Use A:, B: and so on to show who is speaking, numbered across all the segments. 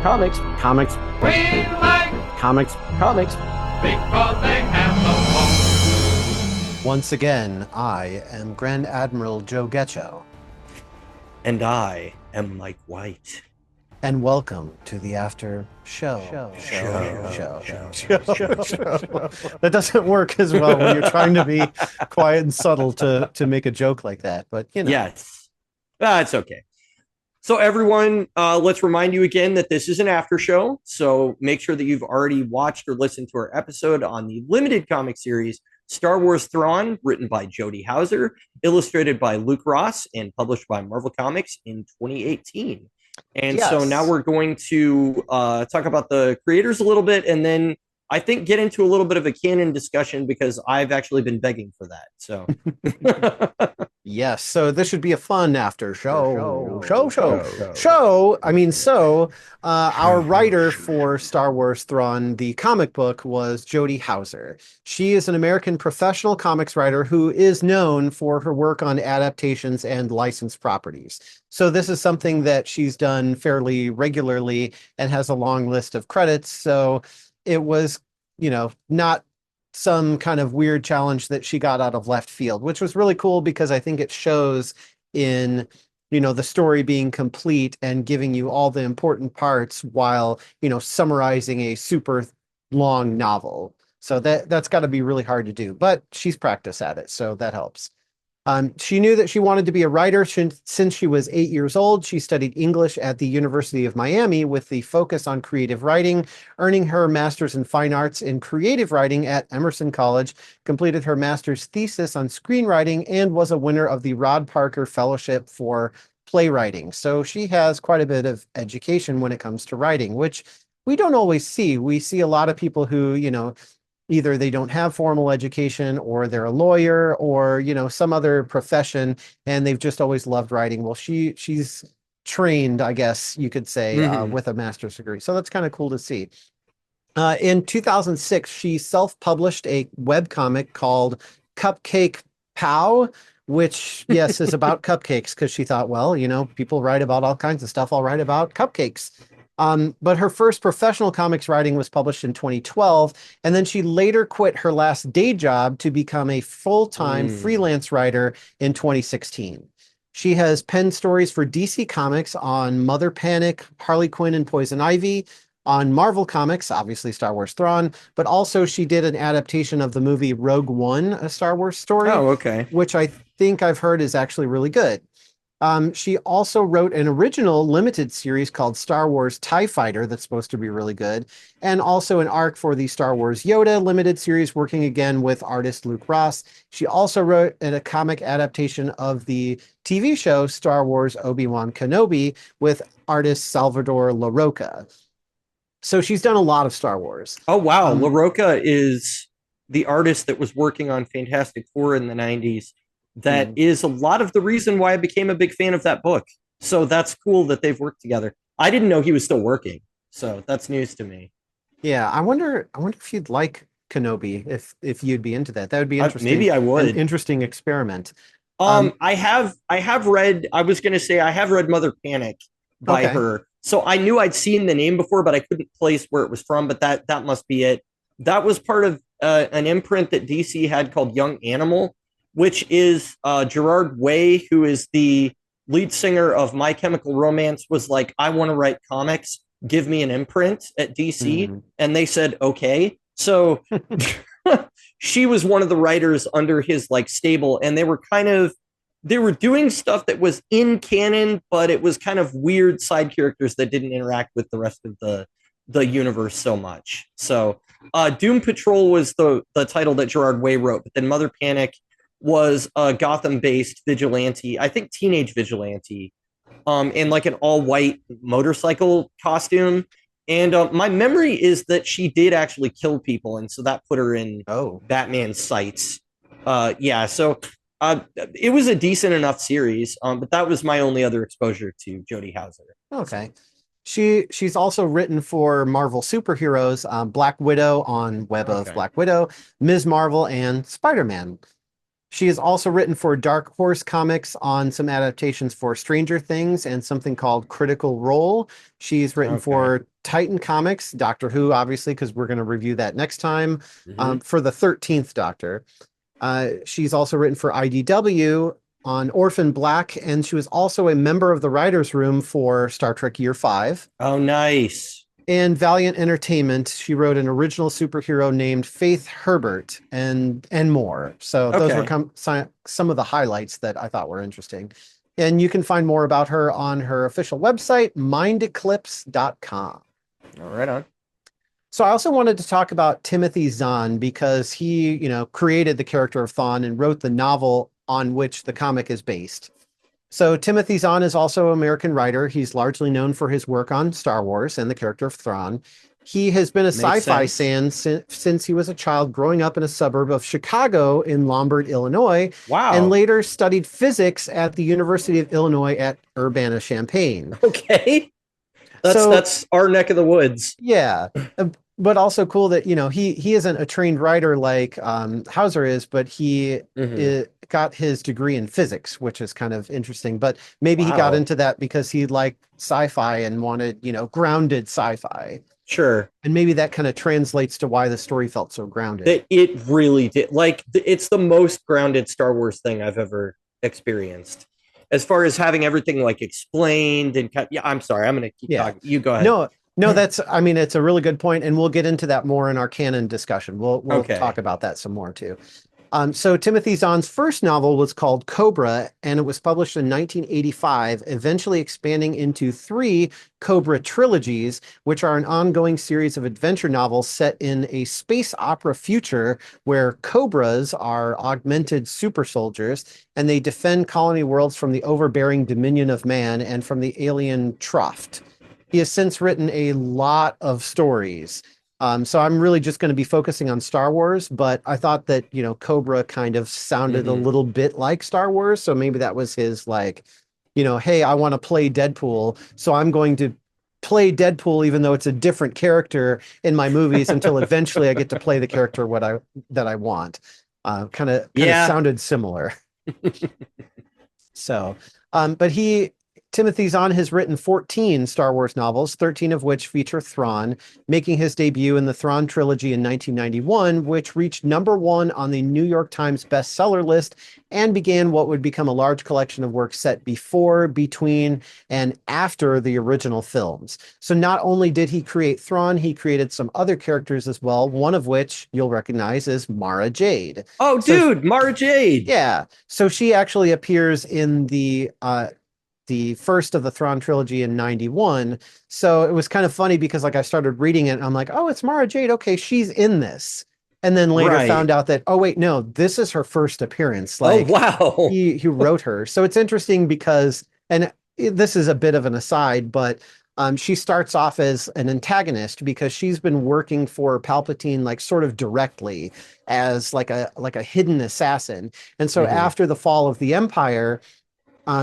A: comics,
B: comics,
C: We like
B: comics.
C: because they have no home.
B: Once again, I am Grand Admiral Joe Getcho,
A: and I am Mike White.
B: and welcome to the after show. That doesn't work as well when you're trying to be quiet and subtle to make a joke like that, but you know.
A: Yes, it's okay. So everyone, let's remind you again that this is an after show. So make sure that you've already watched or listened to our episode on the limited comic series Star Wars Thrawn, written by Jody Houser, illustrated by Luke Ross, and published by Marvel Comics in 2018. And so now we're going to talk about the creators a little bit, and then I think get into a little bit of a canon discussion because I've actually been begging for that. So
B: yes, so this should be a fun after show. Our writer for Star Wars Thrawn, the comic book, was Jody Houser. She is an American professional comics writer who is known for her work on adaptations and licensed properties. So this is something that she's done fairly regularly and has a long list of credits. So it was, not some kind of weird challenge that she got out of left field, which was really cool because I think it shows in, the story being complete and giving you all the important parts while, summarizing a super long novel. So that's got to be really hard to do, but she's practiced at it, so that helps. She knew that she wanted to be a writer since she was 8 years old. She studied English at the University of Miami with the focus on creative writing, earning her master's in fine arts in creative writing at Emerson College, completed her master's thesis on screenwriting, and was a winner of the Rod Parker Fellowship for playwriting. So she has quite a bit of education when it comes to writing, which we don't always see. We see a lot of people who, either they don't have formal education or they're a lawyer or, some other profession, and they've just always loved writing. Well, she's trained, I guess you could say, with a master's degree. So that's kind of cool to see. In 2006, she self-published a webcomic called Cupcake Pow, which, yes, is about cupcakes because she thought, well, people write about all kinds of stuff. I'll write about cupcakes. But her first professional comics writing was published in 2012, and then she later quit her last day job to become a full-time freelance writer in 2016. She has penned stories for DC Comics on Mother Panic, Harley Quinn and Poison Ivy, on Marvel Comics, obviously Star Wars Thrawn, but also she did an adaptation of the movie Rogue One, a Star Wars story.
A: Oh, okay.
B: Which I think I've heard is actually really good. She also wrote an original limited series called Star Wars TIE Fighter that's supposed to be really good, and also an arc for the Star Wars Yoda limited series, working again with artist Luke Ross. She also wrote a comic adaptation of the TV show Star Wars Obi-Wan Kenobi with artist Salvador LaRocca. So she's done a lot of Star Wars.
A: Oh, wow. LaRocca is the artist that was working on Fantastic Four in the 90s. That is a lot of the reason why I became a big fan of that book. So that's cool that they've worked together. I didn't know he was still working, so that's news to me.
B: Yeah, I wonder if you'd like Kenobi, if you'd be into that. That would be interesting.
A: Maybe I would.
B: An interesting experiment.
A: I have read. I was going to say I have read Mother Panic by her, so I knew I'd seen the name before, but I couldn't place where it was from. But that must be it. That was part of an imprint that DC had called Young Animal, which is Gerard Way, who is the lead singer of My Chemical Romance, was like, I want to write comics. Give me an imprint at DC. And they said, okay. So she was one of the writers under his stable. And they were doing stuff that was in canon, but it was kind of weird side characters that didn't interact with the rest of the universe so much. So Doom Patrol was the title that Gerard Way wrote, but then Mother Panic was a Gotham-based vigilante, I think teenage vigilante, in an all-white motorcycle costume. And my memory is that she did actually kill people, and so that put her in Batman's sights. So it was a decent enough series, but that was my only other exposure to Jody Houser.
B: Okay. She's also written for Marvel superheroes, Black Widow on Web of Black Widow, Ms. Marvel, and Spider-Man. She has also written for Dark Horse Comics on some adaptations for Stranger Things and something called Critical Role. She's written for Titan Comics, Doctor Who, obviously, because we're going to review that next time,
A: Mhm.
B: for the 13th Doctor. She's also written for IDW on Orphan Black, and she was also a member of the writers' room for Star Trek Year 5.
A: Oh, nice.
B: And Valiant Entertainment, she wrote an original superhero named Faith Herbert and more. So those were some of the highlights that I thought were interesting. And you can find more about her on her official website, mindeclipse.com.
A: Right on.
B: So I also wanted to talk about Timothy Zahn because he, created the character of Thrawn and wrote the novel on which the comic is based. So Timothy Zahn is also an American writer. He's largely known for his work on Star Wars and the character of Thrawn. He has been a sci-fi fan since he was a child, growing up in a suburb of Chicago in Lombard, Illinois.
A: Wow.
B: And later studied physics at the University of Illinois at Urbana-Champaign.
A: Okay. That's our neck of the woods.
B: Yeah. But also cool that, he isn't a trained writer like Houser is, but he got his degree in physics, which is kind of interesting. But maybe he got into that because he liked sci-fi and wanted, grounded sci-fi.
A: Sure.
B: And maybe that kind of translates to why the story felt so grounded.
A: It really did. Like, it's the most grounded Star Wars thing I've ever experienced. As far as having everything like explained and I'm sorry, I'm going to keep talking. You go ahead.
B: No, it's a really good point, and we'll get into that more in our canon discussion. We'll talk about that some more too. So Timothy Zahn's first novel was called Cobra, and it was published in 1985, eventually expanding into 3 Cobra trilogies, which are an ongoing series of adventure novels set in a space opera future where Cobras are augmented super soldiers, and they defend colony worlds from the overbearing dominion of man and from the alien Troft. He has since written a lot of stories. So I'm really just going to be focusing on Star Wars, but I thought that, Cobra kind of sounded a little bit like Star Wars. So maybe that was his hey, I want to play Deadpool. So I'm going to play Deadpool, even though it's a different character in my movies until eventually I get to play the character that I want. Kind of sounded similar. So, but Timothy Zahn has written 14 Star Wars novels, 13 of which feature Thrawn, making his debut in the Thrawn trilogy in 1991, which reached #1 on the New York Times bestseller list and began what would become a large collection of works set before, between, and after the original films. So not only did he create Thrawn, he created some other characters as well, one of which you'll recognize is Mara Jade.
A: Oh, dude, Mara Jade.
B: Yeah. So she actually appears in the first of the Thrawn trilogy in 91. So it was kind of funny because I started reading it and I'm like, oh, it's Mara Jade. Okay, she's in this. And then later found out that, oh, wait, no, this is her first appearance.
A: Wow.
B: He wrote her. So it's interesting because, and this is a bit of an aside, but she starts off as an antagonist because she's been working for Palpatine, sort of directly as like a hidden assassin. And so after the fall of the Empire,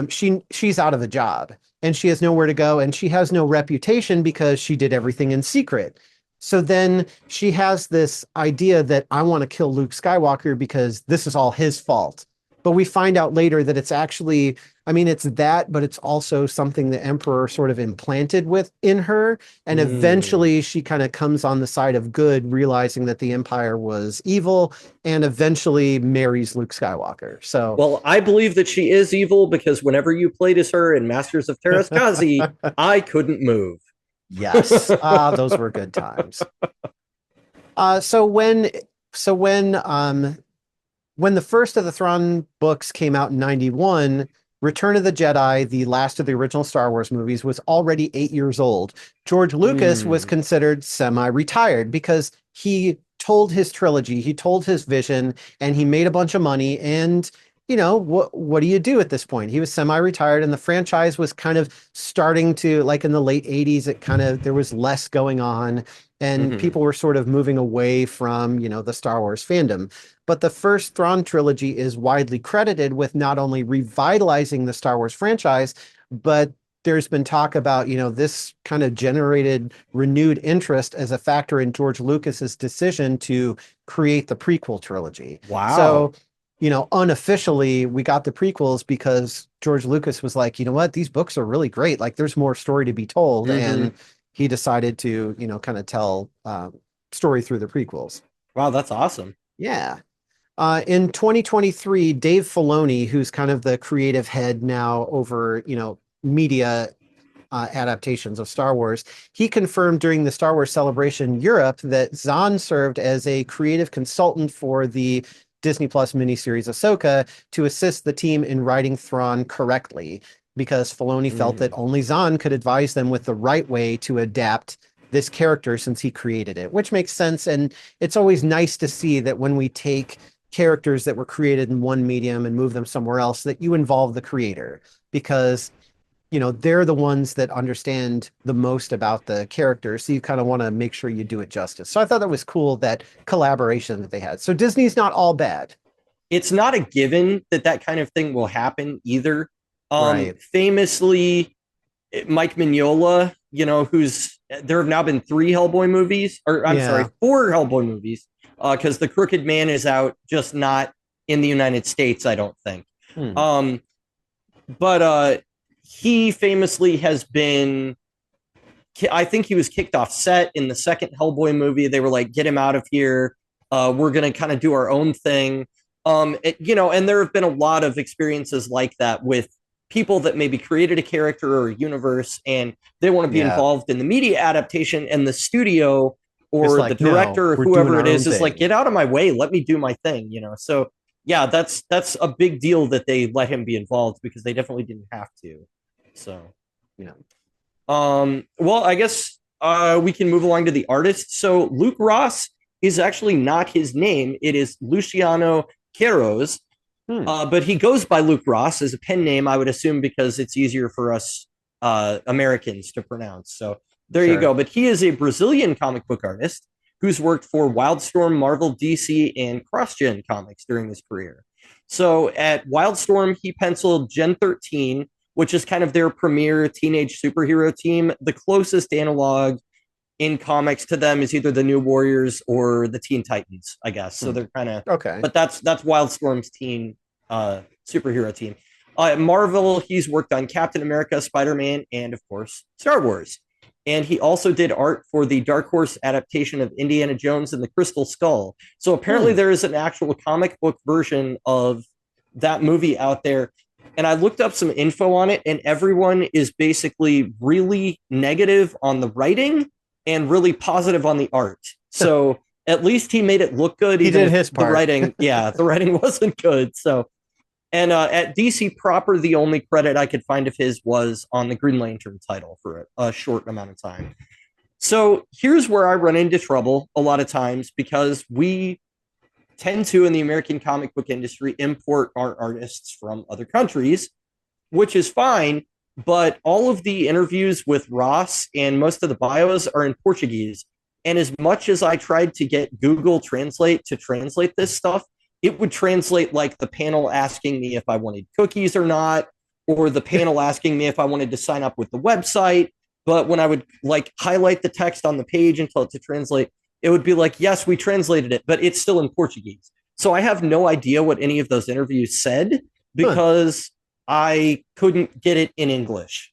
B: she's out of a job and she has nowhere to go and she has no reputation because she did everything in secret. So then she has this idea that I want to kill Luke Skywalker because this is all his fault. But we find out later that it's actually, it's that, but it's also something the Emperor sort of implanted in her. And eventually she kind of comes on the side of good, realizing that the Empire was evil, and eventually marries Luke Skywalker. So,
A: well, I believe that she is evil because whenever you played as her in Masters of Terraskazi, I couldn't move.
B: Yes, those were good times. So when the first of the Thrawn books came out in 91, Return of the Jedi, the last of the original Star Wars movies, was already 8 years old. George Lucas was considered semi-retired because he told his trilogy, he told his vision, and he made a bunch of money. And, what do you do at this point? He was semi-retired, and the franchise was kind of starting to, in the late 80s, there was less going on. And people were sort of moving away from, the Star Wars fandom. But the first Thrawn trilogy is widely credited with not only revitalizing the Star Wars franchise, but there's been talk about, this kind of generated renewed interest as a factor in George Lucas's decision to create the prequel trilogy.
A: Wow.
B: So, unofficially, we got the prequels because George Lucas was like, you know what, these books are really great. There's more story to be told. And he decided to, kind of tell story through the prequels.
A: Wow, that's awesome.
B: Yeah. In 2023, Dave Filoni, who's kind of the creative head now over, media adaptations of Star Wars, he confirmed during the Star Wars Celebration Europe that Zahn served as a creative consultant for the Disney Plus miniseries Ahsoka to assist the team in writing Thrawn correctly, because Filoni felt that only Zahn could advise them with the right way to adapt this character since he created it, which makes sense. And it's always nice to see that when we take characters that were created in one medium and move them somewhere else, that you involve the creator, because they're the ones that understand the most about the character. So you kind of want to make sure you do it justice. So I thought that was cool, that collaboration that they had. So Disney's not all bad.
A: It's not a given that kind of thing will happen either.
B: Right.
A: Famously, Mike Mignola, there have now been 3 Hellboy movies, or I'm sorry, 4 Hellboy movies, because The Crooked Man is out, just not in the United States, I don't think. But he famously has been, I think he was kicked off set in the second Hellboy movie. They were like, get him out of here. We're going to kind of do our own thing. And there have been a lot of experiences like that with people that maybe created a character or a universe, and they want to be involved in the media adaptation, and the studio or the director or whoever it is like, get out of my way. Let me do my thing, So yeah, that's a big deal that they let him be involved, because they definitely didn't have to. So, well, I guess we can move along to the artist. So Luke Ross is actually not his name. It is Luciano Queiroz, but he goes by Luke Ross as a pen name, I would assume, because it's easier for us Americans to pronounce. So there you go. But he is a Brazilian comic book artist who's worked for Wildstorm, Marvel, DC, and CrossGen Comics during his career. So at Wildstorm, he penciled Gen 13, which is kind of their premier teenage superhero team. The closest analog in comics to them is either the New Warriors or the Teen Titans, I guess. So they're kind of
B: okay.
A: But that's Wildstorm's teen superhero team. At Marvel, he's worked on Captain America, Spider-Man, and of course Star Wars. And he also did art for the Dark Horse adaptation of Indiana Jones and the Crystal Skull. So apparently there is an actual comic book version of that movie out there. And I looked up some info on it, and everyone is basically really negative on the writing and really positive on the art. So at least he made it look good.
B: He did his part.
A: The writing, the writing wasn't good. So, and at DC proper, the only credit I could find of his was on the Green Lantern title for a short amount of time. So here's where I run into trouble a lot of times, because we tend to, in the American comic book industry, import our artists from other countries, which is fine. But all of the interviews with Ross and most of the bios are in Portuguese. And as much as I tried to get Google Translate to translate this stuff, it would translate like the panel asking me if I wanted cookies or not, or the panel asking me if I wanted to sign up with the website. But when I would like highlight the text on the page and tell it to translate, it would be like, yes, we translated it, but it's still in Portuguese. So I have no idea what any of those interviews said, because I couldn't get it in English.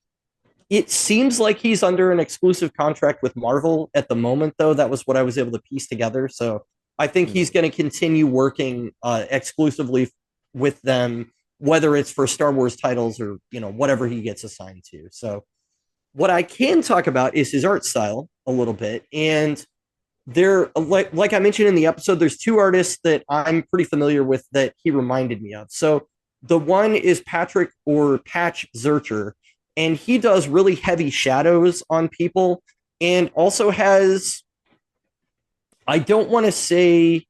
A: It seems like he's under an exclusive contract with Marvel at the moment, though. That was what I was able to piece together. So I think he's going to continue working exclusively with them, whether it's for Star Wars titles or, whatever he gets assigned to. So what I can talk about is his art style a little bit. And there, like I mentioned in the episode, there's 2 artists that I'm pretty familiar with that he reminded me of. So the one is Patch Zurcher, and he does really heavy shadows on people, and also has, I don't want to say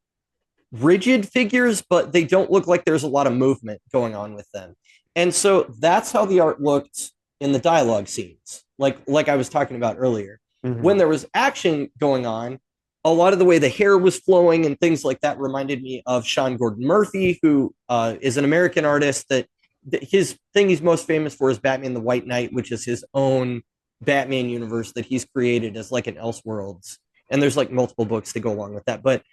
A: rigid figures, but they don't look like there's a lot of movement going on with them. And so that's how the art looked in the dialogue scenes, like I was talking about earlier. When there was action going on, a lot of the way the hair was flowing and things like that reminded me of Sean Gordon Murphy, who is an American artist that his thing he's most famous for is Batman the White Knight, which is his own Batman universe that he's created as like an Elseworlds. And there's like multiple books to go along with that. But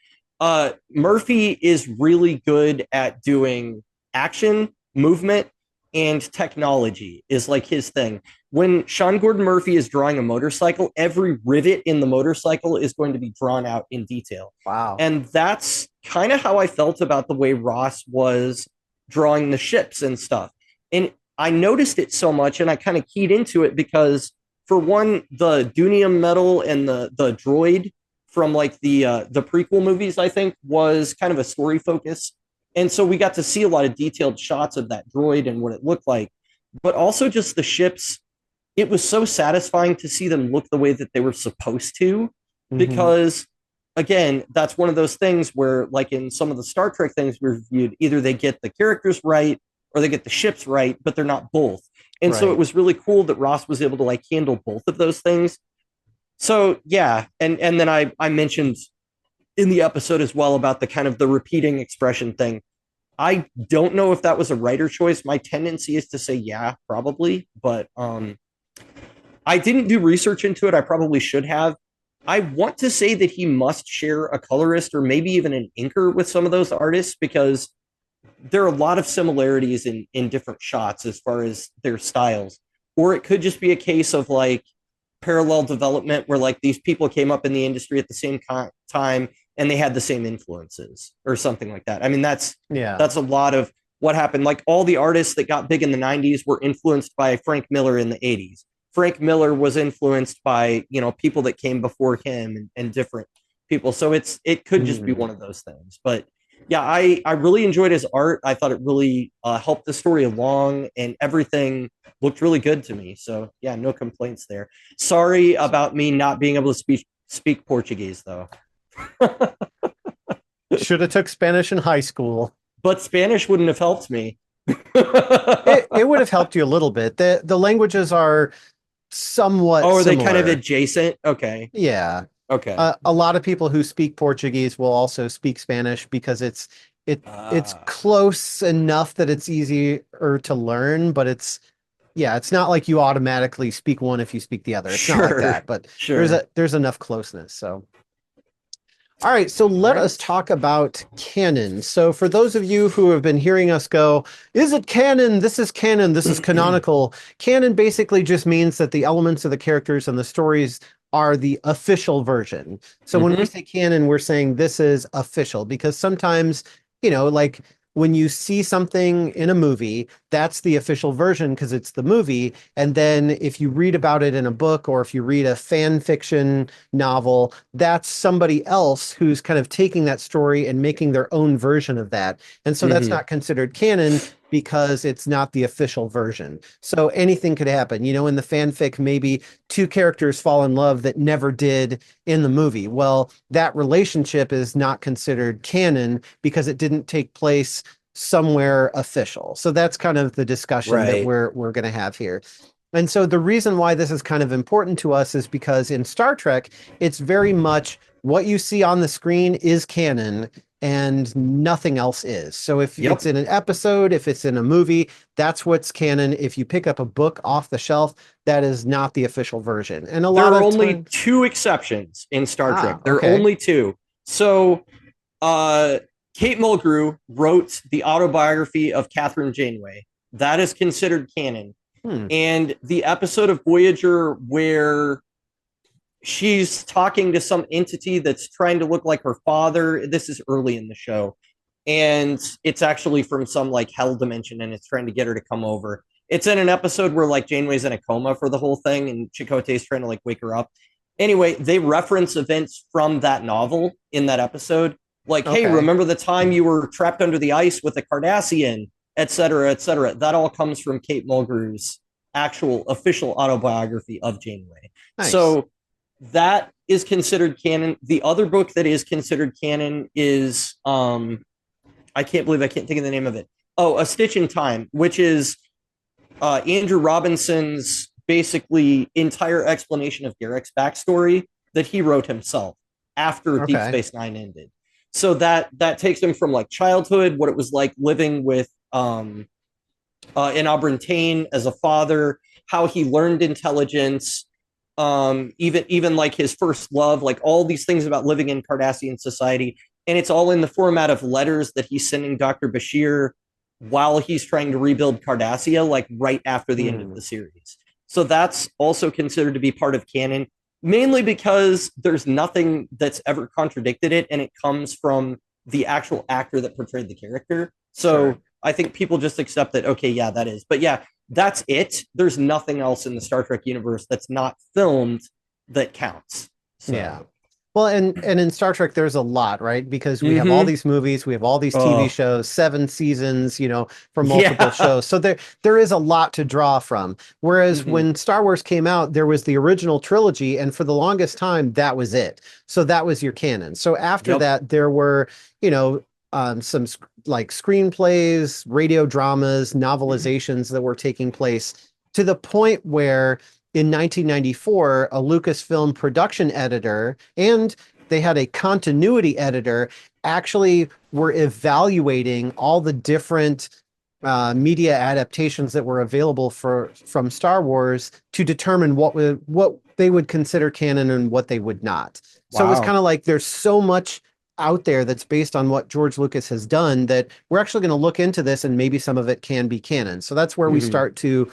A: Murphy is really good at doing action, movement, and technology is like his thing. When Sean Gordon Murphy is drawing a motorcycle, every rivet in the motorcycle is going to be drawn out in detail.
B: Wow.
A: And that's kind of how I felt about the way Ross was drawing the ships and stuff. And I noticed it so much, and I kind of keyed into it because, for one, the Dunium metal and the droid from like the prequel movies, I think, was kind of a story focus. And so we got to see a lot of detailed shots of that droid and what it looked like, but also just the ships. It was so satisfying to see them look the way that they were supposed to, because again, that's one of those things where, like in some of the Star Trek things we reviewed, either they get the characters right or they get the ships right, but they're not both. And so it was really cool that Ross was able to like handle both of those things. So yeah, and then I mentioned in the episode as well about the kind of the repeating expression thing. I don't know if that was a writer choice. My tendency is to say yeah, probably, but I didn't do research into it. I probably should have. I want to say that he must share a colorist or maybe even an inker with some of those artists, because there are a lot of similarities in different shots as far as their styles. Or it could just be a case of like parallel development where like these people came up in the industry at the same time and they had the same influences or something like that. I mean, that's a lot of what happened. Like all the artists that got big in the 90s were influenced by Frank Miller in the 80s. Frank Miller was influenced by, you know, people that came before him and different people. So it could just be one of those things. But yeah, I really enjoyed his art. I thought it really helped the story along, and everything looked really good to me. So yeah, no complaints there. Sorry about me not being able to speak Portuguese though.
B: Should have took Spanish in high school.
A: But Spanish wouldn't have helped me.
B: it would have helped you a little bit. The languages are somewhat
A: are
B: similar.
A: They kind of adjacent? Okay.
B: Yeah.
A: Okay.
B: A lot of people who speak Portuguese will also speak Spanish because it's close enough that it's easier to learn, but it's not like you automatically speak one if you speak the other. It's not like that, but there's enough closeness. So all right, so let us talk about canon. So for those of you who have been hearing us go, is it canon? This is canon. This is canonical. Canon basically just means that the elements of the characters and the stories are the official version. So when we say canon, we're saying this is official, because sometimes, you know, like when you see something in a movie, that's the official version because it's the movie. And then if you read about it in a book, or if you read a fan fiction novel, that's somebody else who's kind of taking that story and making their own version of that. And so that's not considered canon because it's not the official version. So anything could happen. You know, in the fanfic, maybe two characters fall in love that never did in the movie. Well, that relationship is not considered canon because it didn't take place somewhere official. So that's kind of the discussion that we're going to have here. And so the reason why this is kind of important to us is because in Star Trek, it's very much what you see on the screen is canon and nothing else is. So if it's in an episode, if it's in a movie, that's what's canon. If you pick up a book off the shelf, that is not the official version. And there are only
A: two exceptions in Star Trek. There are only two. So Kate Mulgrew wrote the autobiography of Catherine Janeway. That is considered canon. And the episode of Voyager where she's talking to some entity that's trying to look like her father. This is early in the show. And it's actually from some like hell dimension, and it's trying to get her to come over. It's in an episode where like Janeway's in a coma for the whole thing, and Chakotay's trying to like wake her up. Anyway, they reference events from that novel in that episode. Like, hey, remember the time you were trapped under the ice with a Cardassian, et cetera, et cetera. That all comes from Kate Mulgrew's actual official autobiography of Janeway. Nice. So that is considered canon. The other book that is considered canon is, I can't think of the name of it. Oh, A Stitch in Time, which is Andrew Robinson's basically entire explanation of Garrick's backstory that he wrote himself after Deep Space Nine ended. So that takes him from like childhood, what it was like living with in Auburn Tane as a father, how he learned intelligence, even like his first love, like all these things about living in Cardassian society. And it's all in the format of letters that he's sending Dr. Bashir while he's trying to rebuild Cardassia, like right after the end of
B: Mm.
A: the series. So that's also considered to be part of canon, mainly because there's nothing that's ever contradicted it, and it comes from the actual actor that portrayed the character. So
B: Sure.
A: I think people just accept that, okay, yeah, that is. But yeah, that's it. There's nothing else in the Star Trek universe that's not filmed that counts. So,
B: Yeah. Well, and in Star Trek, there's a lot, right? Because we have all
A: mm-hmm.
B: these movies, we have all these TV
A: Oh,
B: shows, 7 seasons, for multiple
A: yeah.
B: shows. So there is a lot to draw from. Whereas
A: Mm-hmm.
B: when Star Wars came out, there was the original trilogy, and for the longest time, that was it. So that was your canon. So after
A: Yep.
B: that, there were, some like screenplays, radio dramas, novelizations that were taking place to the point where in 1994, a Lucasfilm production editor and they had a continuity editor actually were evaluating all the different media adaptations that were available from Star Wars to determine what they would consider canon and what they would not. So it was kind
A: Wow.
B: of like there's so much out there that's based on what George Lucas has done that we're actually going to look into this and maybe some of it can be canon. So that's where we
A: Mm-hmm.
B: start to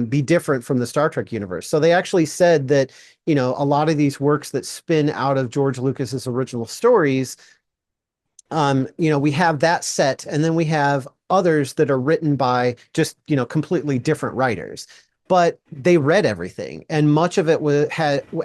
B: be different from the Star Trek universe. So they actually said that, a lot of these works that spin out of George Lucas's original stories, we have that set, and then we have others that are written by just, completely different writers. But they read everything, and much of it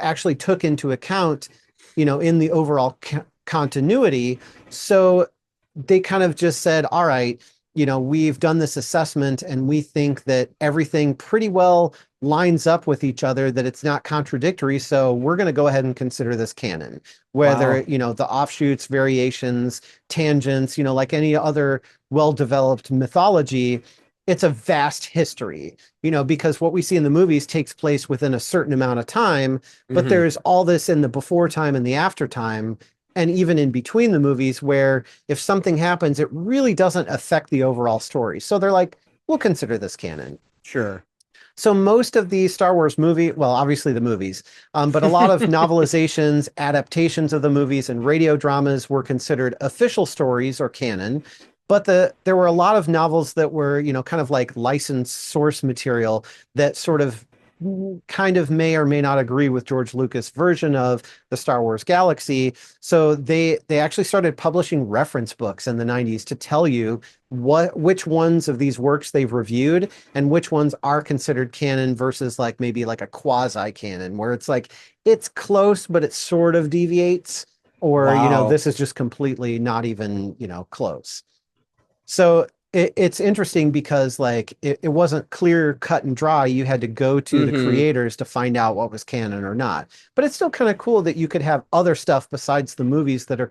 B: actually took into account, in the overall continuity. So they kind of just said, all right, we've done this assessment and we think that everything pretty well lines up with each other, that it's not contradictory. So we're going to go ahead and consider this canon, whether,
A: Wow.
B: the offshoots, variations, tangents, like any other well-developed mythology. It's a vast history, because what we see in the movies takes place within a certain amount of time, but
A: Mm-hmm.
B: there's all this in the before time and the after time, and even in between the movies where if something happens, it really doesn't affect the overall story. So they're like, we'll consider this canon.
A: Sure.
B: So most of the Star Wars well, obviously the movies, but a lot of novelizations, adaptations of the movies, and radio dramas were considered official stories or canon. But there were a lot of novels that were, kind of like licensed source material that sort of kind of may or may not agree with George Lucas' version of the Star Wars galaxy. So they actually started publishing reference books in the 90s to tell you which ones of these works they've reviewed and which ones are considered canon versus like maybe like a quasi canon, where it's like it's close but it sort of deviates, or
A: Wow.
B: this is just completely not even close. So it's interesting because like it wasn't clear, cut and dry. You had to go to the
A: Mm-hmm.
B: creators to find out what was canon or not. But it's still kind of cool that you could have other stuff besides the movies that are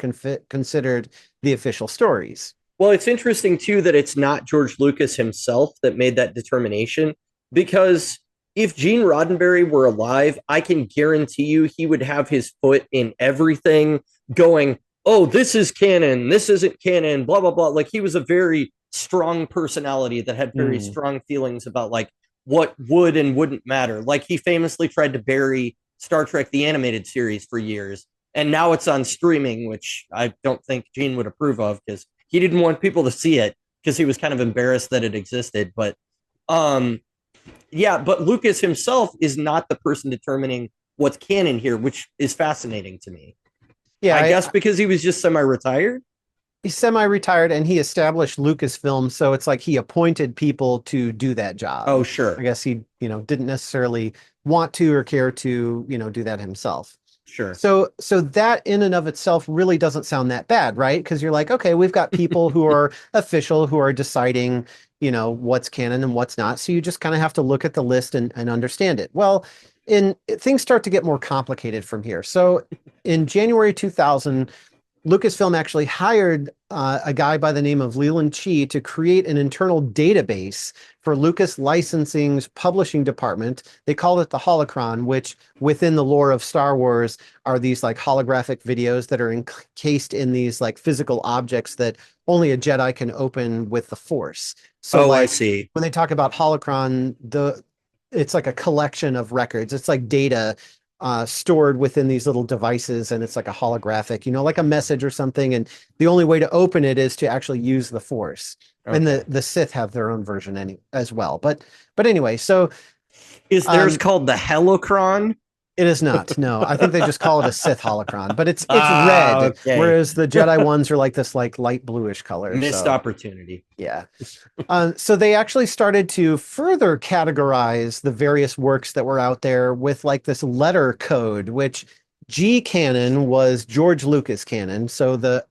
B: considered the official stories.
A: Well, it's interesting too that it's not George Lucas himself that made that determination, because if Gene Roddenberry were alive, I can guarantee you he would have his foot in everything, going, "Oh, this is canon, this isn't canon, blah blah blah." Like he was a very strong personality that had very
B: Mm.
A: strong feelings about like what would and wouldn't matter. Like he famously tried to bury Star Trek the animated series for years, and now it's on streaming, which I don't think Gene would approve of because he didn't want people to see it because he was kind of embarrassed that it existed. But um yeah, but Lucas himself is not the person determining what's canon here, which is fascinating to me.
B: Yeah,
A: I guess because he was just semi-retired.
B: he's semi-retired and he established Lucasfilm, so it's like he appointed people to do that job.
A: Oh,
B: I
A: sure.
B: guess he, didn't necessarily want to or care to, do that himself.
A: Sure.
B: So that in and of itself really doesn't sound that bad, right? Because you're like, okay, we've got people who are official who are deciding, what's canon and what's not. So you just kind of have to look at the list and understand it. Well, things start to get more complicated from here. So in January 2000, Lucasfilm actually hired a guy by the name of Leland Chee to create an internal database for Lucas Licensing's publishing department. They called it the Holocron, which within the lore of Star Wars are these like holographic videos that are encased in these like physical objects that only a Jedi can open with the Force. So
A: Oh, I
B: like
A: see.
B: when they talk about Holocron, it's like a collection of records. It's like data stored within these little devices, and it's like a holographic, like a message or something. And the only way to open it is to actually use the Force. Okay. And the Sith have their own version as well. But anyway, so
A: is theirs called the Holocron?
B: It is not. No, I think they just call it a Sith holocron, but it's red, okay. Whereas the Jedi ones are like this like light bluish color.
A: Missed opportunity.
B: Yeah. So they actually started to further categorize the various works that were out there with like this letter code, which G canon was George Lucas canon. So the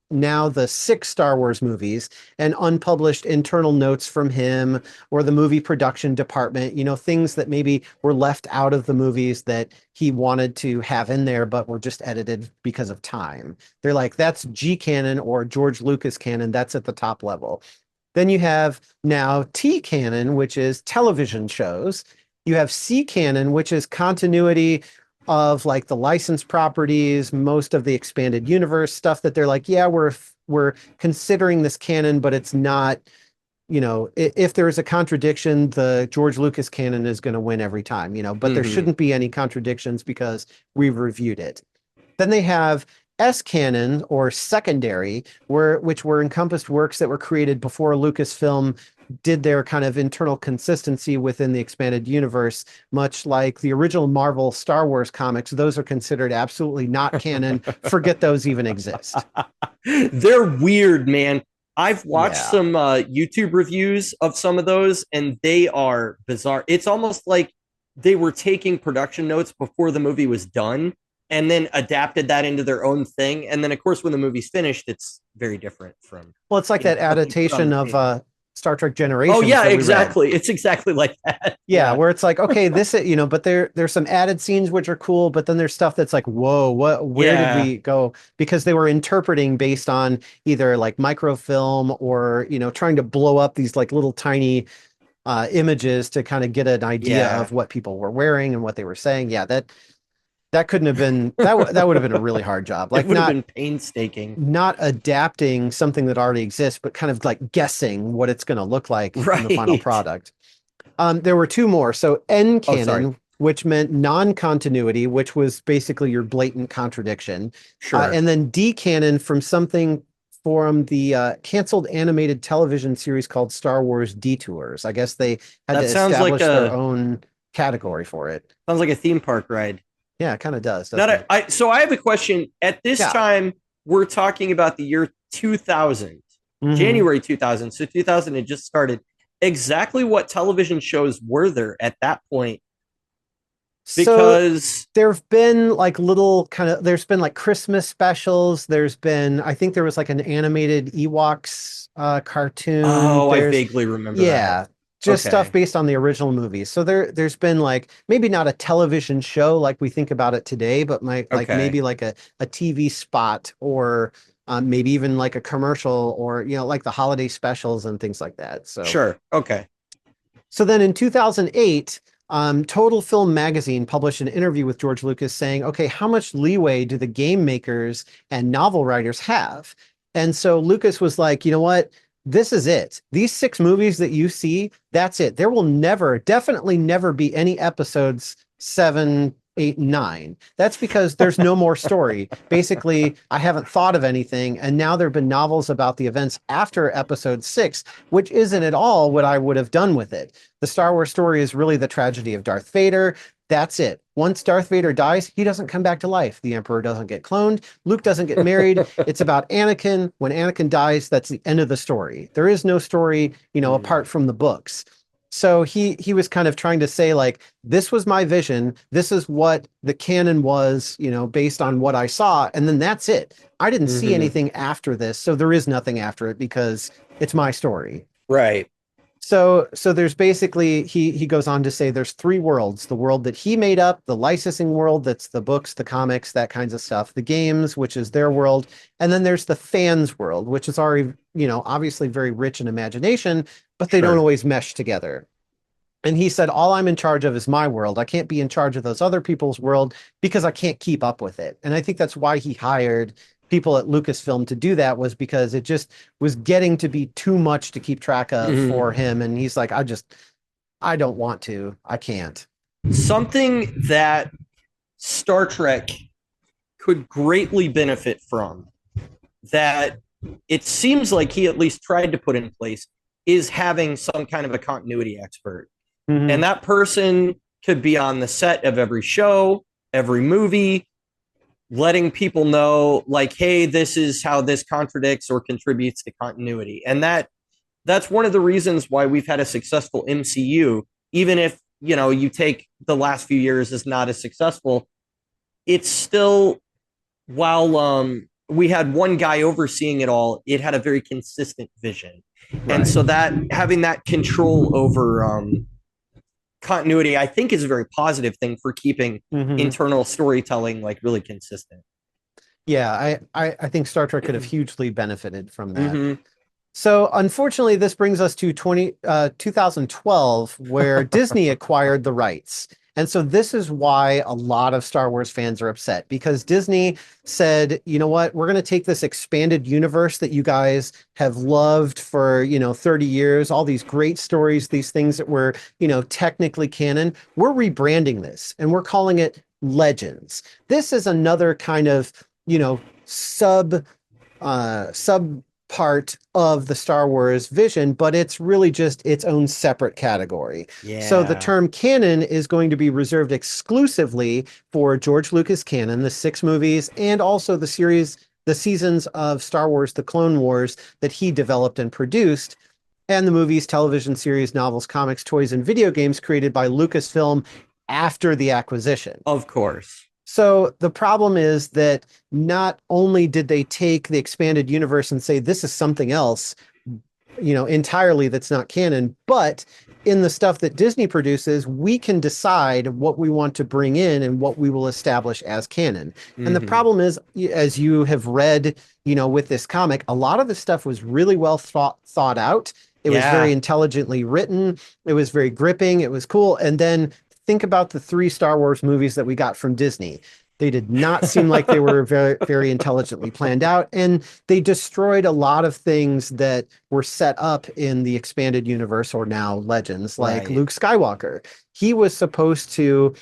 B: 6 Star Wars movies and unpublished internal notes from him or the movie production department, things that maybe were left out of the movies that he wanted to have in there, but were just edited because of time. They're like, that's G canon or George Lucas canon. That's at the top level. Then you have now T canon, which is television shows. You have C canon, which is continuity of like the licensed properties, most of the expanded universe stuff that they're like, yeah, we're considering this canon, but it's not, if there is a contradiction, the George Lucas canon is going to win every time, but there shouldn't be any contradictions because we've reviewed it. Then they have S canon or secondary, which were encompassed works that were created before Lucasfilm did their kind of internal consistency within the expanded universe, much like the original Marvel Star Wars comics. Those are considered absolutely not canon. Forget those even exist.
A: They're weird, man. I've watched some YouTube reviews of some of those, and they are bizarre. It's almost like they were taking production notes before the movie was done and then adapted that into their own thing. And then, of course, when the movie's finished, it's very different from...
B: Well, it's like that adaptation of... Star Trek Generations.
A: Oh yeah, exactly. It's exactly like that.
B: Yeah, where it's like, okay, this is, but there's some added scenes which are cool, but then there's stuff that's like, whoa, where did we go? Because they were interpreting based on either like microfilm or, trying to blow up these like little tiny images to kind of get an idea of what people were wearing and what they were saying. Yeah, that couldn't have been that would have been a really hard job. Like,
A: it would have been painstaking.
B: Not adapting something that already exists, but kind of like guessing what it's going to look like in the final product. There were 2 more. So N canon, which meant non-continuity, which was basically your blatant contradiction.
A: Sure.
B: And then D canon from something from the canceled animated television series called Star Wars Detours. I guess they had to establish their own category for it.
A: Sounds like a theme park ride.
B: Yeah, it kind of does.
A: So I have a question. At this time, we're talking about the year 2000, January 2000. So 2000 had just started. Exactly what television shows were there at that point? Because
B: so there've been like there's been like Christmas specials. There's been, I think there was like an animated Ewoks cartoon.
A: Oh, I vaguely remember that.
B: Just stuff based on the original movies. So there's been like maybe not a television show like we think about it today, but maybe like a TV spot or maybe even like a commercial or like the holiday specials and things like that. So
A: sure, okay.
B: So then in 2008, Total Film Magazine published an interview with George Lucas saying, okay, how much leeway do the game makers and novel writers have? And so Lucas was like, you know what? This is it. These 6 movies that you see, that's it. There will definitely never be any episodes 7, 8, 9. That's because there's no more story. Basically, I haven't thought of anything. And now there have been novels about the events after episode 6, which isn't at all what I would have done with it. The Star Wars story is really the tragedy of Darth Vader. That's it. Once Darth Vader dies, he doesn't come back to life. The Emperor doesn't get cloned. Luke doesn't get married. It's about Anakin. When Anakin dies, that's the end of the story. There is no story, apart from the books. So he was kind of trying to say, like, this was my vision. This is what the canon was, based on what I saw. And then that's it. I didn't see anything after this. So there is nothing after it because it's my story.
A: Right.
B: So there's basically, he goes on to say there's 3 worlds: the world that he made up, the licensing world, that's the books, the comics, that kinds of stuff, the games, which is their world, and then there's the fans world, which is already, obviously very rich in imagination, but they don't always mesh together. And he said, all I'm in charge of is my world. I can't be in charge of those other people's world because I can't keep up with it. And I think that's why he hired people at Lucasfilm to do that, was because it just was getting to be too much to keep track of for him. And he's like, I don't want to. I can't.
A: Something that Star Trek could greatly benefit from, that it seems like he at least tried to put in place, is having some kind of a continuity expert.
B: Mm-hmm.
A: And that person could be on the set of every show, every movie, letting people know, like, hey, this is how this contradicts or contributes to continuity. And that's one of the reasons why we've had a successful MCU, even if, you know, you take the last few years as not as successful. It's still, while we had one guy overseeing it all, it had a very consistent vision. Right. And so that having that control over continuity, I think, is a very positive thing for keeping internal storytelling like really consistent.
B: Yeah, I think Star Trek could have hugely benefited from that. So unfortunately, this brings us to 2012, where Disney acquired the rights. And so this is why a lot of Star Wars fans are upset, because Disney said, you know what, we're going to take this expanded universe that you guys have loved for, 30 years, all these great stories, these things that were, technically canon. We're rebranding this and we're calling it Legends. This is another kind of, sub part of the Star Wars vision, but it's really just its own separate category.
A: Yeah.
B: So the term canon is going to be reserved exclusively for George Lucas canon, the 6 movies, and also the seasons of Star Wars, The Clone Wars that he developed and produced, and the movies, television series, novels, comics, toys, and video games created by Lucasfilm after the acquisition.
A: Of course.
B: So the problem is that not only did they take the expanded universe and say, this is something else, entirely that's not canon, but in the stuff that Disney produces, we can decide what we want to bring in and what we will establish as canon. And the problem is, as you have read, with this comic, a lot of the stuff was really well thought out. It was very intelligently written. It was very gripping. It was cool. And then think about the 3 Star Wars movies that we got from Disney. They did not seem like they were very, very intelligently planned out, and they destroyed a lot of things that were set up in the expanded universe, or now Legends, like Luke Skywalker. He was supposed to,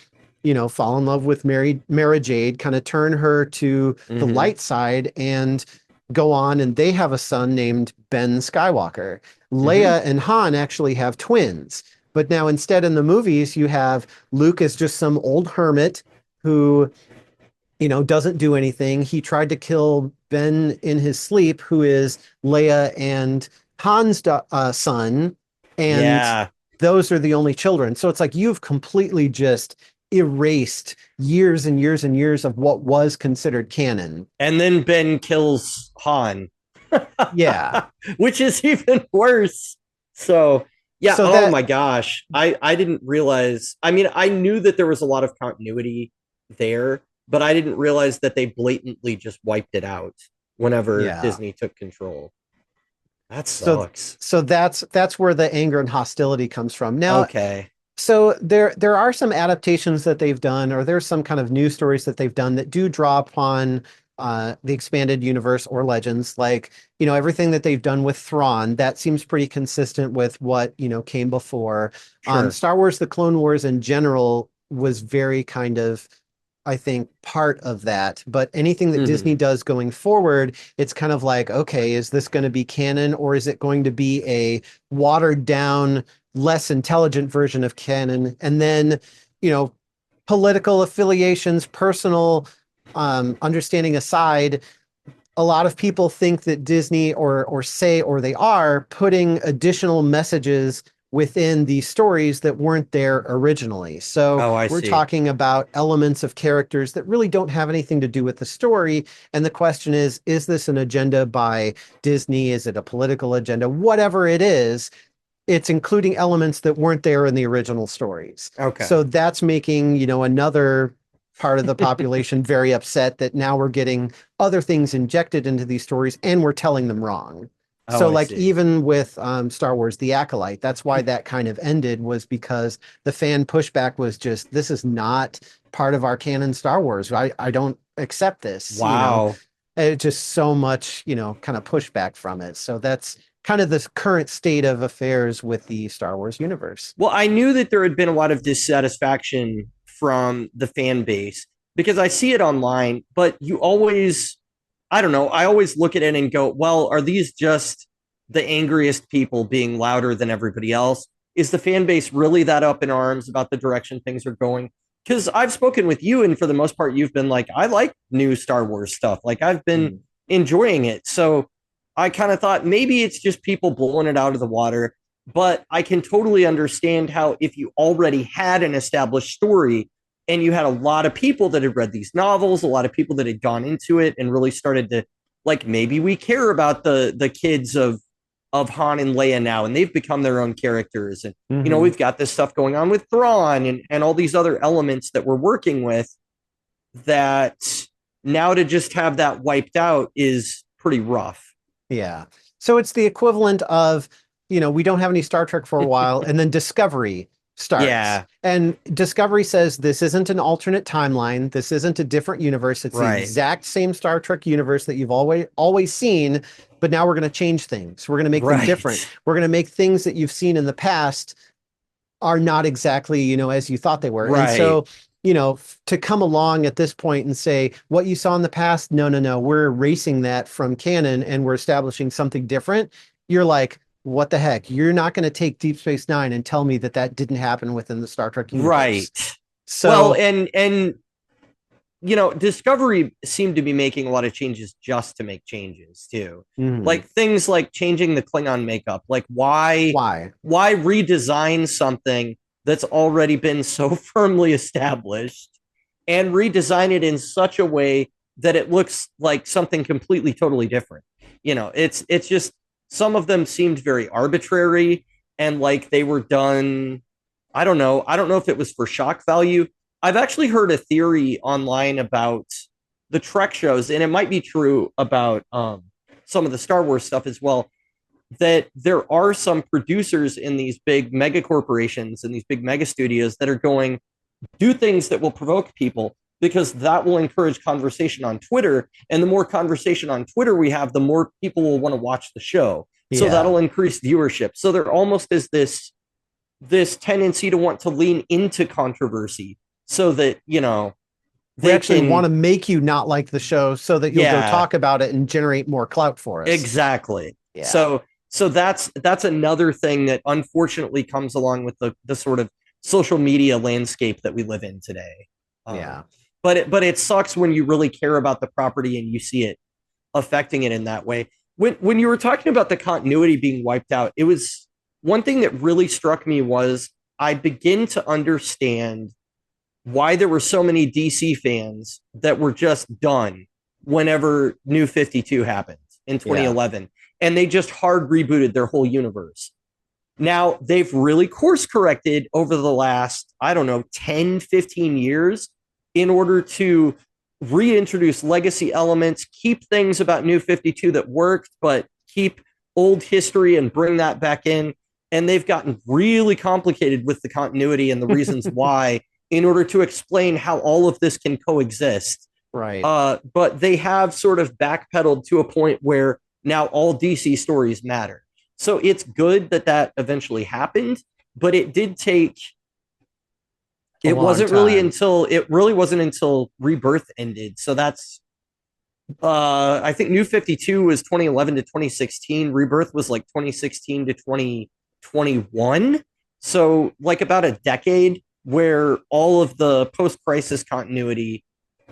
B: fall in love with Mara Jade, kind of turn her to the light side and go on, and they have a son named Ben Skywalker. Leia and Han actually have twins. But now instead in the movies, you have Luke as just some old hermit who, doesn't do anything. He tried to kill Ben in his sleep, who is Leia and Han's son. And those are the only children. So it's like you've completely just erased years and years and years of what was considered canon.
A: And then Ben kills Han.
B: Yeah.
A: Which is even worse. So... yeah. So my gosh. I didn't realize. I mean, I knew that there was a lot of continuity there, but I didn't realize that they blatantly just wiped it out whenever Disney took control. That sucks.
B: So that's where the anger and hostility comes from. Now, so there are some adaptations that they've done, or there's some kind of news stories that they've done that do draw upon the expanded universe or Legends, like, everything that they've done with Thrawn, that seems pretty consistent with what, came before. Star Wars, The Clone Wars in general was very kind of, I think, part of that. But anything that Disney does going forward, it's kind of like, okay, is this going to be canon, or is it going to be a watered down, less intelligent version of canon? And then, political affiliations, personal understanding aside, a lot of people think that Disney or they are putting additional messages within these stories that weren't there originally. So we're talking about elements of characters that really don't have anything to do with the story. And the question is this an agenda by Disney? Is it a political agenda? Whatever it is, it's including elements that weren't there in the original stories. Okay. So that's making, another part of the population very upset that now we're getting other things injected into these stories and we're telling them wrong. So even with Star Wars, The Acolyte, that's why that kind of ended, was because the fan pushback was just, this is not part of our canon Star Wars. I don't accept this.
A: Wow.
B: It's just so much, kind of pushback from it. So that's kind of the current state of affairs with the Star Wars universe.
A: Well, I knew that there had been a lot of dissatisfaction from the fan base, because I see it online, but you always, I don't know, I always look at it and go, well, are these just the angriest people being louder than everybody else? Is the fan base really that up in arms about the direction things are going? Because I've spoken with you, and for the most part, you've been like, I like new Star Wars stuff. Like, I've been enjoying it. So I kind of thought maybe it's just people blowing it out of the water. But I can totally understand how, if you already had an established story and you had a lot of people that had read these novels, a lot of people that had gone into it and really started to, like, maybe we care about the kids of Han and Leia now, and they've become their own characters. And, you know, we've got this stuff going on with Thrawn and all these other elements that we're working with, that now to just have that wiped out is pretty rough.
B: Yeah. So it's the equivalent of, you know, we don't have any Star Trek for a while, and then Discovery starts.
A: Yeah.
B: And Discovery says this isn't an alternate timeline. This isn't a different universe. It's the exact same Star Trek universe that you've always seen, but now we're going to change things. We're going to make them different. We're going to make things that you've seen in the past are not exactly, you know, as you thought they were. And so, you know, to come along at this point and say what you saw in the past, no, we're erasing that from canon and we're establishing something different. You're like, what the heck? You're not going to take Deep Space Nine and tell me that that didn't happen within the Star Trek universe.
A: Right.
B: So,
A: well, and you know, Discovery seemed to be making a lot of changes just to make changes too. Like things like changing the Klingon makeup. Like why redesign something that's already been so firmly established and redesign it in such a way that it looks like something completely, totally different? You know, it's just, some of them seemed very arbitrary and like they were done. I don't know if it was for shock value. I've actually heard a theory online about the Trek shows, and it might be true about some of the Star Wars stuff as well, that there are some producers in these big mega corporations and these big mega studios that are going, do things that will provoke people, because that will encourage conversation on Twitter. And the more conversation on Twitter we have, the more people will want to watch the show. So that'll increase viewership. So there almost is this tendency to want to lean into controversy so that, you know,
B: they actually want to make you not like the show so that you'll go talk about it and generate more clout for us.
A: Exactly.
B: Yeah.
A: So that's another thing that unfortunately comes along with the sort of social media landscape that we live in today. But it sucks when you really care about the property and you see it affecting it in that way. When you were talking about the continuity being wiped out, it was one thing that really struck me was I begin to understand why there were so many DC fans that were just done whenever New 52 happened in 2011, and they just hard rebooted their whole universe. Now they've really course corrected over the last, 10, 15 years in order to reintroduce legacy elements, keep things about New 52 that worked, but keep old history and bring that back in. And they've gotten really complicated with the continuity and the reasons why in order to explain how all of this can coexist.
B: Right.
A: But they have sort of backpedaled to a point where now all DC stories matter. So it's good that eventually happened, but it did take... It really wasn't until Rebirth ended. So that's, I think New 52 was 2011 to 2016. Rebirth was like 2016 to 2021. So like about a decade where all of the post-crisis continuity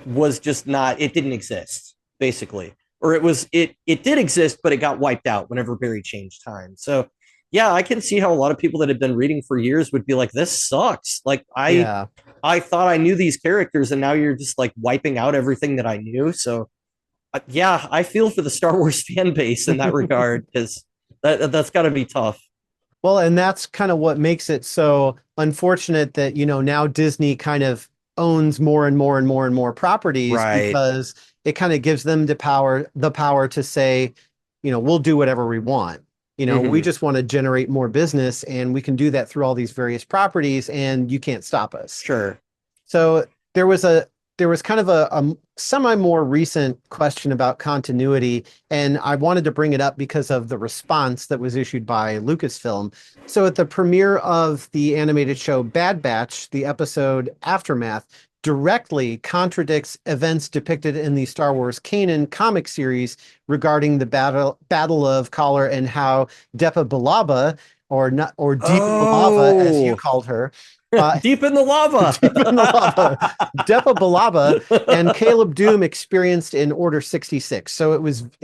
A: was just not, it didn't exist, basically. Or it did exist, but it got wiped out whenever Barry changed time. So yeah, I can see how a lot of people that have been reading for years would be like, this sucks. Like I thought I knew these characters and now you're just like wiping out everything that I knew. So yeah, I feel for the Star Wars fan base in that regard, because that's got to be tough.
B: Well, and that's kind of what makes it so unfortunate that, you know, now Disney kind of owns more and more and more and more properties, because it kind of gives them the power to say, you know, we'll do whatever we want. You know, we just want to generate more business, and we can do that through all these various properties, and you can't stop us.
A: Sure.
B: So there was kind of a semi more recent question about continuity, and I wanted to bring it up because of the response that was issued by Lucasfilm. So at the premiere of the animated show Bad Batch, the episode Aftermath, directly contradicts events depicted in the Star Wars canon comic series regarding the Battle of Kalar and how Depa Billaba, or not, or Deepa Billaba, as you called her,
A: deep in the lava,
B: deep in the lava, Depa Billaba and Caleb Doom experienced in Order 66. So it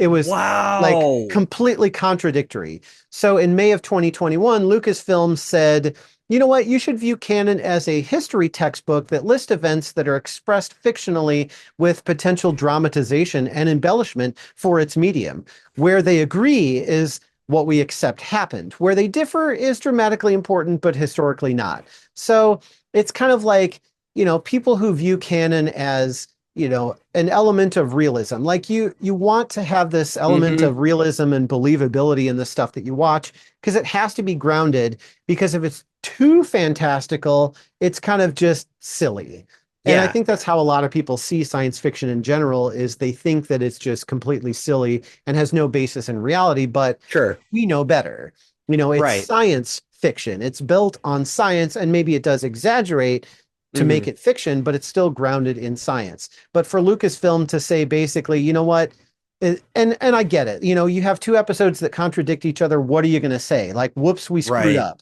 B: was
A: wow,
B: like completely contradictory. So in May of 2021, Lucasfilm said, you know what, you should view canon as a history textbook that lists events that are expressed fictionally with potential dramatization and embellishment for its medium. Where they agree is what we accept happened. Where they differ is dramatically important, but historically not. So it's kind of like, people who view canon as, an element of realism. Like you want to have this element of realism and believability in the stuff that you watch, because it has to be grounded, because if it's too fantastical, it's kind of just silly. And I think that's how a lot of people see science fiction in general, is they think that it's just completely silly and has no basis in reality, but we know better. It's science fiction. It's built on science, and maybe it does exaggerate to make it fiction, but it's still grounded in science. But for Lucasfilm to say basically, you know what, and I get it, you have 2 episodes that contradict each other. What are you going to say? Like, whoops, we screwed up.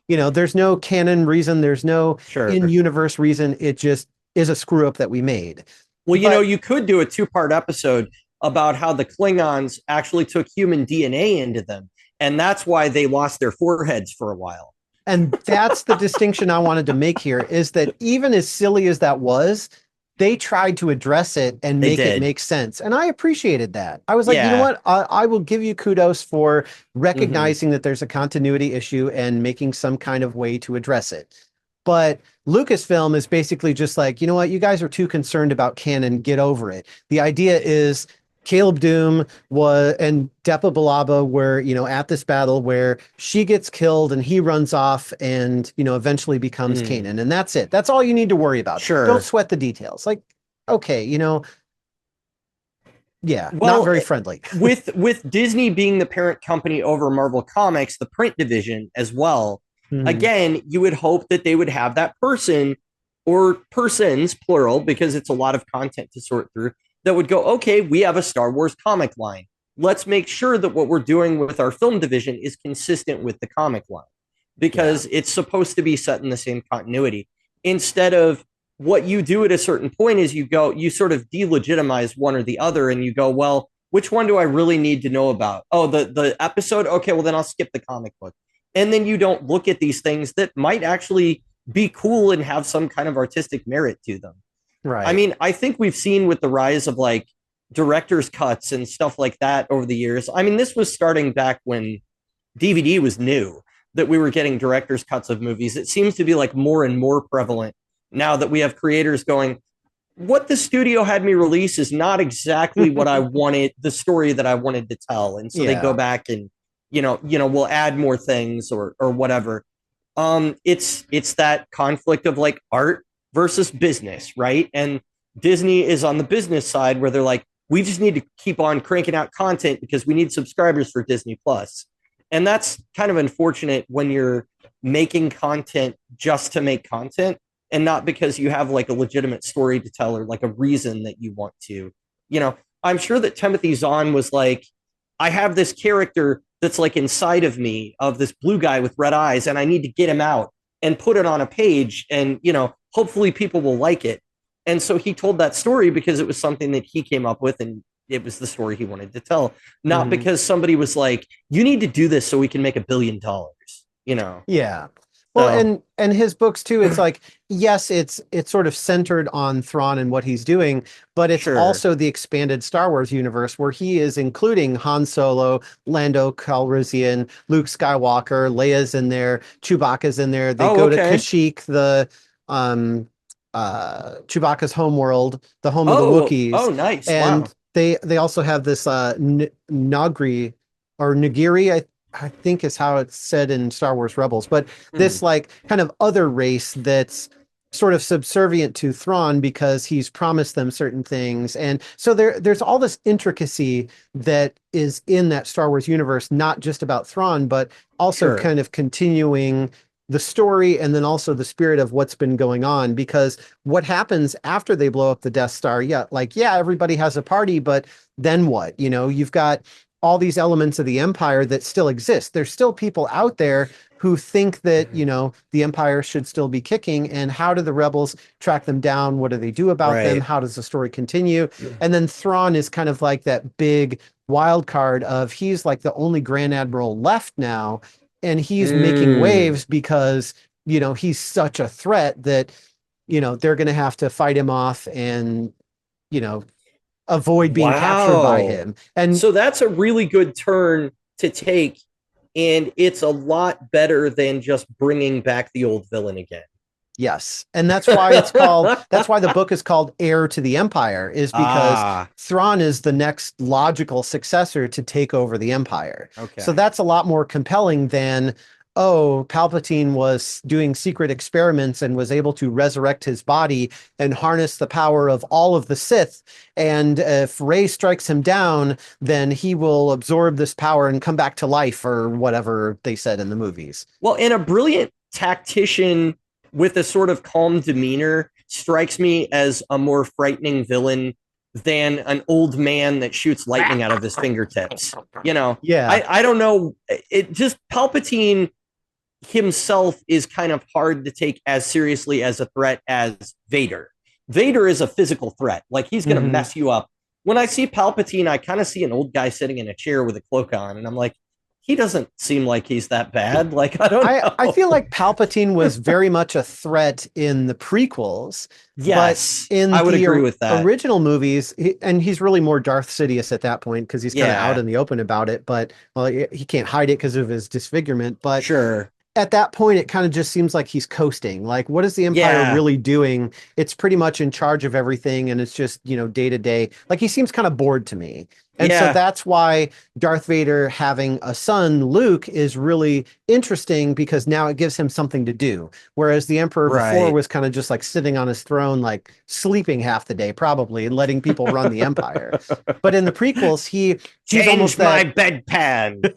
B: There's no canon reason. There's no in-universe reason. It just is a screw up that we made.
A: Well, you could do a 2-part episode about how the Klingons actually took human DNA into them, and that's why they lost their foreheads for a while.
B: And that's the distinction I wanted to make here, is that even as silly as that was, they tried to address it and make it make sense. And I appreciated that. I was like, you know what? I will give you kudos for recognizing that there's a continuity issue and making some kind of way to address it. But Lucasfilm is basically just like, you know what? You guys are too concerned about canon. Get over it. The idea is Caleb Doom and Depa Billaba were, at this battle where she gets killed and he runs off and, eventually becomes canon. And that's it. That's all you need to worry about. Don't sweat the details. Like, okay, not very friendly.
A: with Disney being the parent company over Marvel Comics, the print division as well, again, you would hope that they would have that person, or persons, plural, because it's a lot of content to sort through, that would go, okay, we have a Star Wars comic line. Let's make sure that what we're doing with our film division is consistent with the comic line, because it's supposed to be set in the same continuity. Instead of, what you do at a certain point is you sort of delegitimize one or the other, and you go, well, which one do I really need to know about? Oh, the episode? Okay, well, then I'll skip the comic book. And then you don't look at these things that might actually be cool and have some kind of artistic merit to them.
B: Right.
A: I mean, I think we've seen with the rise of like director's cuts and stuff like that over the years. I mean, this was starting back when DVD was new, that we were getting director's cuts of movies. It seems to be like more and more prevalent now that we have creators going, what the studio had me release is not exactly what I wanted, the story that I wanted to tell. And so they go back and, we'll add more things or whatever. It's that conflict of like art versus business, right? And Disney is on the business side, where they're like, we just need to keep on cranking out content because we need subscribers for Disney Plus. And that's kind of unfortunate when you're making content just to make content, and not because you have like a legitimate story to tell or like a reason that you want to. I'm sure that Timothy Zahn was like, I have this character that's like inside of me, of this blue guy with red eyes, and I need to get him out and put it on a page, and hopefully people will like it. And so he told that story because it was something that he came up with, and it was the story he wanted to tell, not because somebody was like, you need to do this so we can make $1 billion,
B: Yeah. Well, and his books too, it's like, yes, it's sort of centered on Thrawn and what he's doing, but it's also the expanded Star Wars universe, where he is including Han Solo, Lando Calrissian, Luke Skywalker, Leia's in there, Chewbacca's in there. They go to Kashyyyk, the Chewbacca's homeworld, the home of the Wookiees.
A: Oh, nice.
B: And they also have this Nagri or Nagiri, I think is how it's said in Star Wars Rebels, but this like kind of other race that's sort of subservient to Thrawn because he's promised them certain things. And so there's all this intricacy that is in that Star Wars universe, not just about Thrawn, but also kind of continuing the story and then also the spirit of what's been going on, because what happens after they blow up the Death Star, everybody has a party, but then what? You've got all these elements of the Empire that still exist. There's still people out there who think that, the Empire should still be kicking, and how do the rebels track them down? What do they do about them? How does the story continue? And then Thrawn is kind of like that big wild card of, he's like the only Grand Admiral left now, and he's making waves because, he's such a threat that, they're going to have to fight him off and, avoid being captured by him. And
A: so that's a really good turn to take. And it's a lot better than just bringing back the old villain again.
B: Yes. And that's why that's why the book is called Heir to the Empire, is because Thrawn is the next logical successor to take over the Empire.
A: Okay.
B: So that's a lot more compelling than, Palpatine was doing secret experiments and was able to resurrect his body and harness the power of all of the Sith. And if Rey strikes him down, then he will absorb this power and come back to life, or whatever they said in the movies.
A: Well, and a brilliant tactician with a sort of calm demeanor strikes me as a more frightening villain than an old man that shoots lightning out of his fingertips.
B: Yeah.
A: I don't know. It just, Palpatine himself is kind of hard to take as seriously as a threat as Vader. Vader is a physical threat. Like, he's going to mess you up. When I see Palpatine, I kind of see an old guy sitting in a chair with a cloak on, and I'm like, he doesn't seem like he's that bad. Like, I don't know.
B: I feel like Palpatine was very much a threat in the prequels.
A: Yes,
B: but in
A: I would agree with that.
B: Original movies, and he's really more Darth Sidious at that point, because he's kind of out in the open about it. But he can't hide it because of his disfigurement. But
A: sure.
B: At that point, it kind of just seems like he's coasting. Like, what is the Empire really doing? It's pretty much in charge of everything, and it's just, day to day. Like, he seems kind of bored to me. And so that's why Darth Vader having a son, Luke, is really interesting, because now it gives him something to do. Whereas the Emperor before was kind of just like sitting on his throne, like sleeping half the day, probably, and letting people run the Empire. But in the prequels, he's almost
A: my bedpan.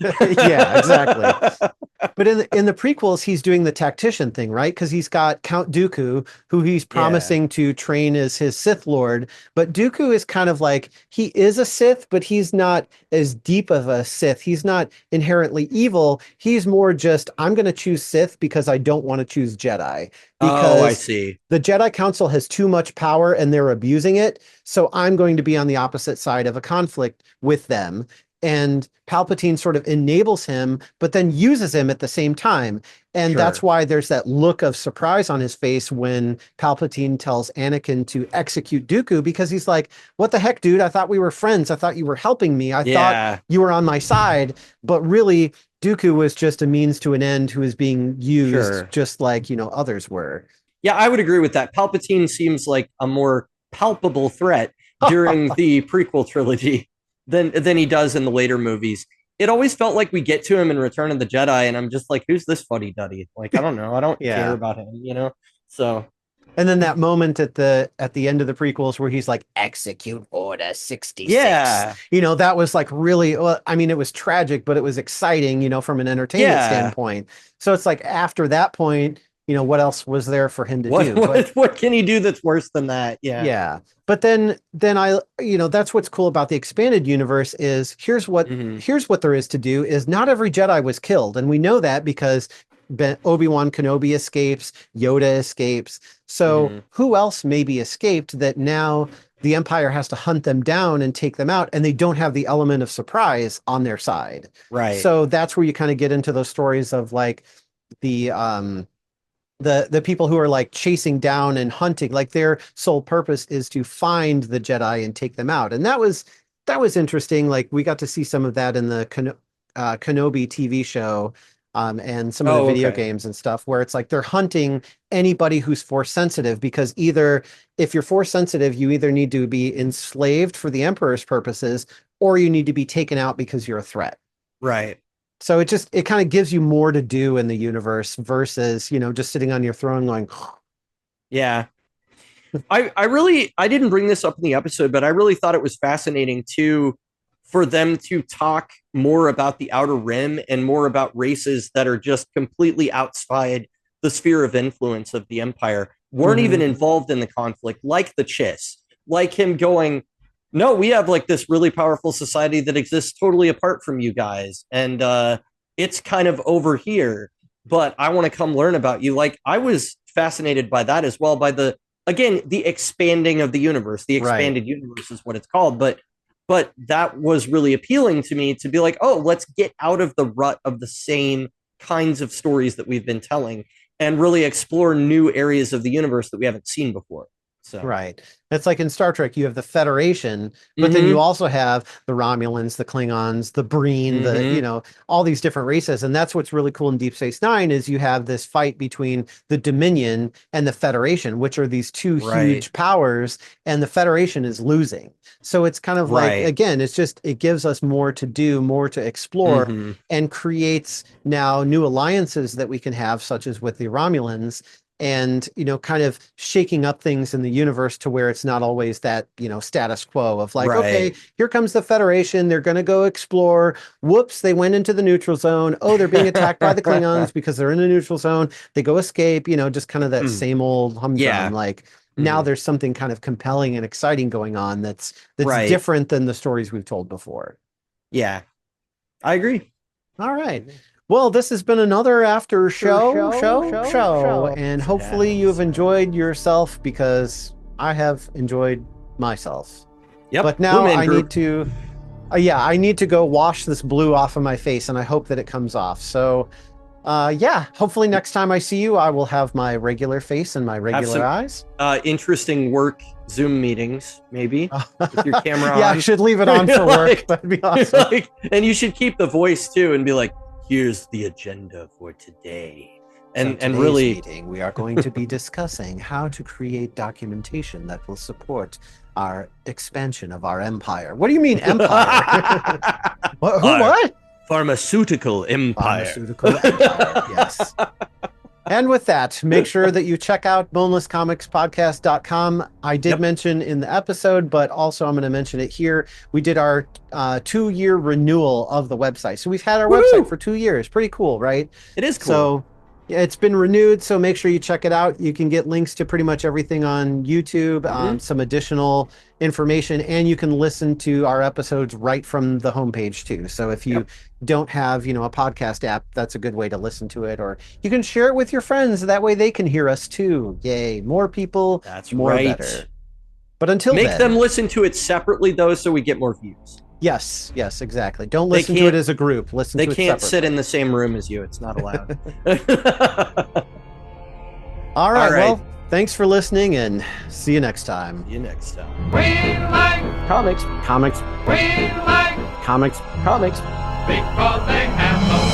B: Yeah, exactly. But in the prequels, he's doing the tactician thing, right? Because he's got Count Dooku, who he's promising to train as his Sith Lord. But Dooku is kind of like, he is a Sith, but he's not as deep of a Sith. He's not inherently evil. He's more just, I'm going to choose Sith because I don't want to choose Jedi. Because
A: I see.
B: The Jedi Council has too much power and they're abusing it. So I'm going to be on the opposite side of a conflict with them. And Palpatine sort of enables him, but then uses him at the same time. And that's why there's that look of surprise on his face when Palpatine tells Anakin to execute Dooku, because he's like, what the heck, dude? I thought we were friends. I thought you were helping me. I thought you were on my side. But really, Dooku was just a means to an end who is being used just like, others were.
A: Yeah, I would agree with that. Palpatine seems like a more palpable threat during the prequel trilogy than he does in the later movies. It always felt like we get to him in Return of the Jedi, and I'm just like, who's this fuddy-duddy? Like, I don't know. I don't care about him, So.
B: And then that moment at the end of the prequels where he's like, execute Order 66.
A: Yeah.
B: That was like really, well, I mean, it was tragic, but it was exciting, from an entertainment standpoint. So it's like, after that point, what else was there for him to do?
A: What can he do that's worse than that? Yeah.
B: Yeah. But then I, that's what's cool about the expanded universe is here's what there is to do is not every Jedi was killed. And we know that because Obi-Wan Kenobi escapes, Yoda escapes. So who else maybe escaped that now the Empire has to hunt them down and take them out, and they don't have the element of surprise on their side.
A: Right.
B: So that's where you kind of get into those stories of like the people who are like chasing down and hunting, like their sole purpose is to find the Jedi and take them out. And that was interesting. Like, we got to see some of that in the Kenobi TV show and some of the video games and stuff, where it's like they're hunting anybody who's force sensitive, because either if you're force sensitive, you either need to be enslaved for the Emperor's purposes, or you need to be taken out because you're a threat.
A: Right.
B: So it kind of gives you more to do in the universe versus, just sitting on your throne going,
A: yeah. I didn't bring this up in the episode, but I really thought it was fascinating for them to talk more about the Outer Rim and more about races that are just completely outside the sphere of influence of the Empire weren't even involved in the conflict, like the Chiss, like him going, no, we have like this really powerful society that exists totally apart from you guys. And it's kind of over here, but I want to come learn about you. Like, I was fascinated by that as well, by the expanding of the universe. The expanded universe is what it's called. But that was really appealing to me, to be like, oh, let's get out of the rut of the same kinds of stories that we've been telling and really explore new areas of the universe that we haven't seen before. So.
B: Right. It's like in Star Trek, you have the Federation, but then you also have the Romulans, the Klingons, the Breen, the, all these different races. And that's what's really cool in Deep Space Nine is you have this fight between the Dominion and the Federation, which are these two huge powers, and the Federation is losing. So it's kind of like, again, it gives us more to do, more to explore, and creates now new alliances that we can have, such as with the Romulans. And, kind of shaking up things in the universe to where it's not always that, status quo of like, okay, here comes the Federation. They're going to go explore. Whoops, they went into the neutral zone. Oh, they're being attacked by the Klingons because they're in the neutral zone. They go escape, just kind of that same old humdrum. Like now there's something kind of compelling and exciting going on that's different than the stories we've told before.
A: Yeah, I agree.
B: All right. Well, this has been another after show, and hopefully you have enjoyed yourself, because I have enjoyed myself.
A: Yep.
B: But now I need to, I need to go wash this blue off of my face, and I hope that it comes off. So, hopefully next time I see you, I will have my regular face and my regular eyes.
A: Interesting work Zoom meetings, maybe, with your camera on.
B: Yeah, I should leave it on for work. That'd be awesome.
A: And you should keep the voice too, and be like, here's the agenda for today. And really,
B: meeting, we are going to be discussing how to create documentation that will support our expansion of our empire. What do you mean empire? What?
A: Pharmaceutical empire.
B: Yes. And with that, make sure that you check out bonelesscomicspodcast.com. I did mention in the episode, but also I'm going to mention it here. We did our 2-year renewal of the website. So we've had our website for 2 years. Pretty cool, right?
A: It is cool.
B: So yeah, it's been renewed, so make sure you check it out. You can get links to pretty much everything on YouTube, some additional information, and you can listen to our episodes right from the homepage too. So if you don't have, a podcast app, that's a good way to listen to it. Or you can share it with your friends. That way they can hear us too. Yay. More people,
A: that's
B: more better. But until
A: then,
B: make
A: them listen to it separately though, so we get more views.
B: Yes, exactly. Don't listen to it as a group. Listen to it separately. They can't sit
A: in the same room as you. It's not allowed.
B: All right. Well, thanks for listening, and see you next time.
A: See you next time.
C: We like
B: comics.
C: We like
B: Comics.
C: because they have the